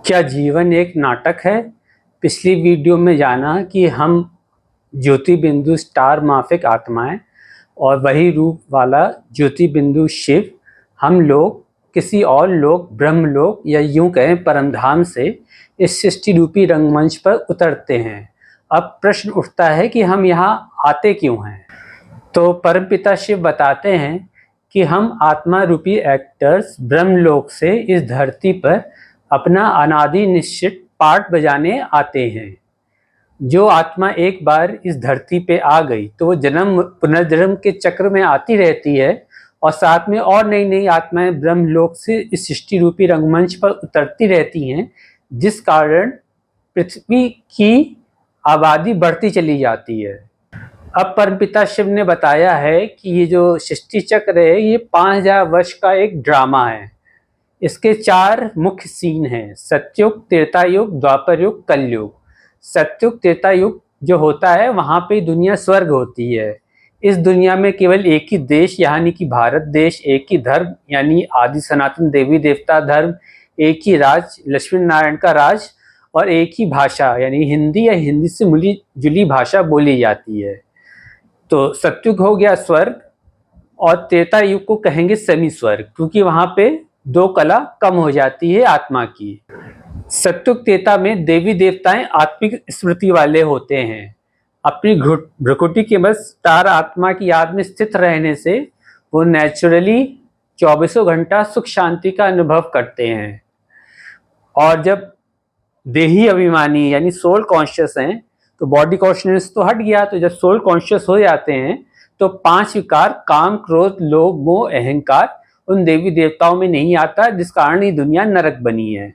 क्या जीवन एक नाटक है? पिछली वीडियो में जाना कि हम ज्योति बिंदु स्टार माफिक आत्माएं और वही रूप वाला ज्योति बिंदु शिव, हम लोग किसी और लोक ब्रह्मलोक या यूं कहें परमधाम से इस सृष्टि रूपी रंगमंच पर उतरते हैं। अब प्रश्न उठता है कि हम यहाँ आते क्यों हैं? तो परमपिता शिव बताते हैं कि हम आत्मा रूपी एक्टर्स ब्रह्मलोक से इस धरती पर अपना अनादि निश्चित पार्ट बजाने आते हैं। जो आत्मा एक बार इस धरती पे आ गई तो वो जन्म पुनर्जन्म के चक्र में आती रहती है और साथ में और नई नई आत्माएं ब्रह्मलोक से इस सृष्टि रूपी रंगमंच पर उतरती रहती हैं, जिस कारण पृथ्वी की आबादी बढ़ती चली जाती है। अब परमपिता शिव ने बताया है कि ये जो सृष्टि चक्र है ये 5000 वर्ष का एक ड्रामा है। इसके 4 मुख्य सीन हैं: सतयुग, त्रेता युग, द्वापर युग, कलयुग। सतयुग त्रेता युग जो होता है वहाँ पे दुनिया स्वर्ग होती है। इस दुनिया में केवल एक ही देश यानी कि भारत देश, एक ही धर्म यानी आदि सनातन देवी देवता धर्म, एक ही राज लक्ष्मी नारायण का राज और एक ही भाषा यानी हिंदी या हिंदी से मिली जुली भाषा बोली जाती है। तो सतयुग हो गया स्वर्ग और त्रेता युग को कहेंगे सेमी स्वर्ग, क्योंकि वहां पे 2 कला कम हो जाती है आत्मा की। सतयुग त्रेता में देवी देवताएं आत्मिक स्मृति वाले होते हैं। अपनी भ्रुकुटी के बस स्टार आत्मा की याद में स्थित रहने से वो नेचुरली 24 घंटा सुख शांति का अनुभव करते हैं। और जब देही अभिमानी यानी सोल कॉन्शियस हैं तो बॉडी कॉन्शियस तो हट गया, तो जब सोल कॉन्शियस हो जाते हैं तो 5 विकार काम क्रोध लोभ मोह अहंकार उन देवी देवताओं में नहीं आता, जिस कारण ये दुनिया नरक बनी है।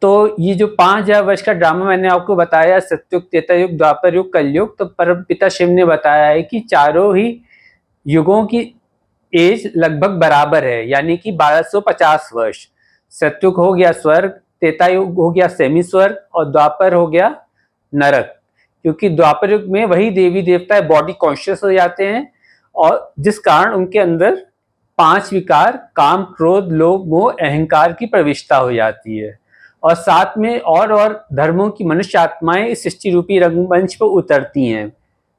तो ये जो 5000 वर्ष का ड्रामा मैंने आपको बताया, सतयुग त्रेता युग द्वापर युग कलयुग, तो परमपिता शिव ने बताया है कि चारों ही युगों की एज लगभग बराबर है, यानी कि 1250 वर्ष। सतयुग हो गया स्वर्ग, त्रेता युग हो गया सेमी स्वर्ग और द्वापर हो गया नरक, क्योंकि द्वापर युग में वही देवी देवता बॉडी कॉन्शियस हो जाते हैं और जिस कारण उनके अंदर 5 विकार काम क्रोध लोभ मोह अहंकार की प्रविष्टता हो जाती है। और साथ में और धर्मों की मनुष्य आत्माएं इस सृष्टि रूपी रंगमंच पर उतरती हैं।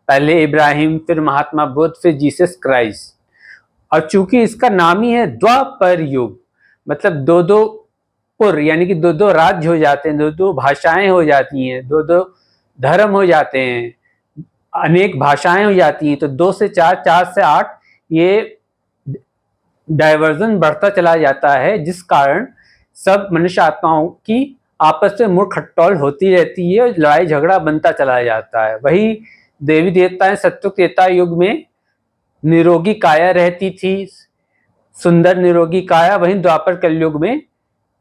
पहले इब्राहिम, फिर महात्मा बुद्ध, फिर जीसस क्राइस्ट। और चूंकि इसका नाम ही है द्वापर युग, मतलब 2-2 पुर यानी कि 2-2 राज्य हो जाते हैं, 2-2 भाषाएं हो जाती हैं, 2-2 धर्म हो जाते हैं, अनेक भाषाएं हो जाती हैं। तो 2 से 4, 4 से 8 ये डाइवर्जन बढ़ता चला जाता है, जिस कारण सब मनुष्य आत्माओं की आपस में मुड़ खट्टोल होती रहती है, लड़ाई झगड़ा बनता चला जाता है। वही देवी देवताएं सतयुग त्रेता युग में निरोगी काया रहती थी, सुंदर निरोगी काया, वहीं द्वापर कलयुग में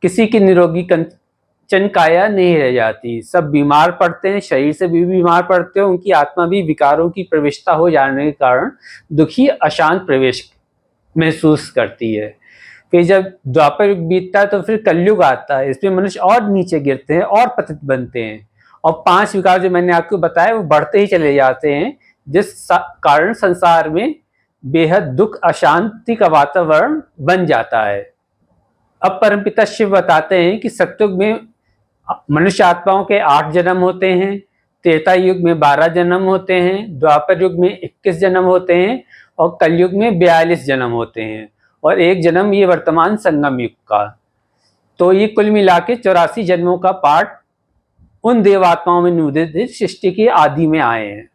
किसी की निरोगी कंचन काया नहीं रह जाती। सब बीमार पड़ते हैं, शरीर से भी बीमार पड़ते हैं, उनकी आत्मा भी विकारों की प्रविष्टता हो जाने के कारण दुखी अशांत प्रवेश महसूस करती है। फिर जब द्वापर युग बीतता है तो फिर कलयुग आता है, इसमें मनुष्य और नीचे गिरते हैं और पतित बनते हैं और 5 विकार जो मैंने आपको बताया वो बढ़ते ही चले जाते हैं, जिस कारण संसार में बेहद दुख अशांति का वातावरण बन जाता है। अब परमपिता शिव बताते हैं कि सतयुग में मनुष्य आत्माओं के 8 जन्म होते हैं, त्रेता युग में 12 जन्म होते हैं, द्वापर युग में 21 जन्म होते हैं और कलयुग में 42 जन्म होते हैं और 1 जन्म ये वर्तमान संगम युग का। तो ये कुल मिला के 84 जन्मों का पार्ट उन देवात्माओं में निरूपित सृष्टि के आदि में आए हैं।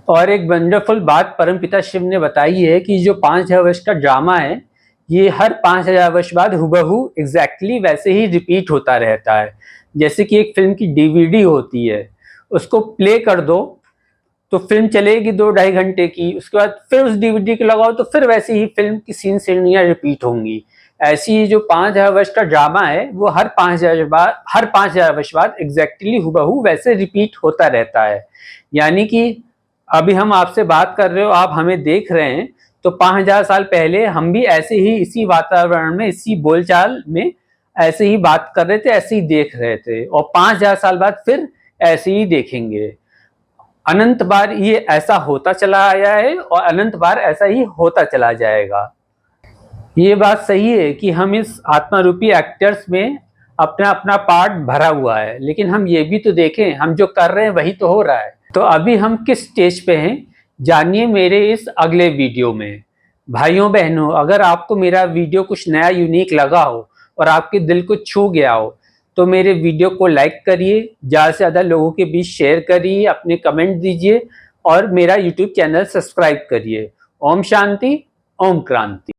और एक वंडरफुल बात परमपिता शिव ने बताई है कि जो 5000 वर्ष का ड्रामा है ये हर 5000 वर्ष बाद हुबहू एग्जैक्टली वैसे ही रिपीट होता रहता है। जैसे कि एक फिल्म की डीवीडी होती है, उसको प्ले कर दो तो फिल्म चलेगी 2-2.5 घंटे की, उसके बाद फिर उस डीवीडी को लगाओ तो फिर वैसे ही फिल्म की सीनियाँ रिपीट होंगी। ऐसी ही जो 5000 वर्ष का ड्रामा है वो हर 5000 वर्ष बाद एग्जैक्टली हुबहू वैसे रिपीट होता रहता है। यानी कि अभी हम आपसे बात कर रहे हो, आप हमें देख रहे हैं, तो 5000 साल पहले हम भी ऐसे ही इसी वातावरण में इसी बोलचाल में ऐसे ही बात कर रहे थे, ऐसे ही देख रहे थे और 5000 साल बाद फिर ऐसे ही देखेंगे। अनंत बार ये ऐसा होता चला आया है और अनंत बार ऐसा ही होता चला जाएगा। ये बात सही है कि हम इस आत्मा रूपी एक्टर्स में अपना अपना पार्ट भरा हुआ है, लेकिन हम ये भी तो देखें हम जो कर रहे हैं वही तो हो रहा है। तो अभी हम किस स्टेज पे हैं जानिए मेरे इस अगले वीडियो में। भाइयों बहनों, अगर आपको मेरा वीडियो कुछ नया यूनिक लगा हो और आपके दिल को छू गया हो तो मेरे वीडियो को लाइक करिए, ज़्यादा से ज़्यादा लोगों के बीच शेयर करिए, अपने कमेंट दीजिए और मेरा यूट्यूब चैनल सब्सक्राइब करिए। ओम शांति, ओम क्रांति।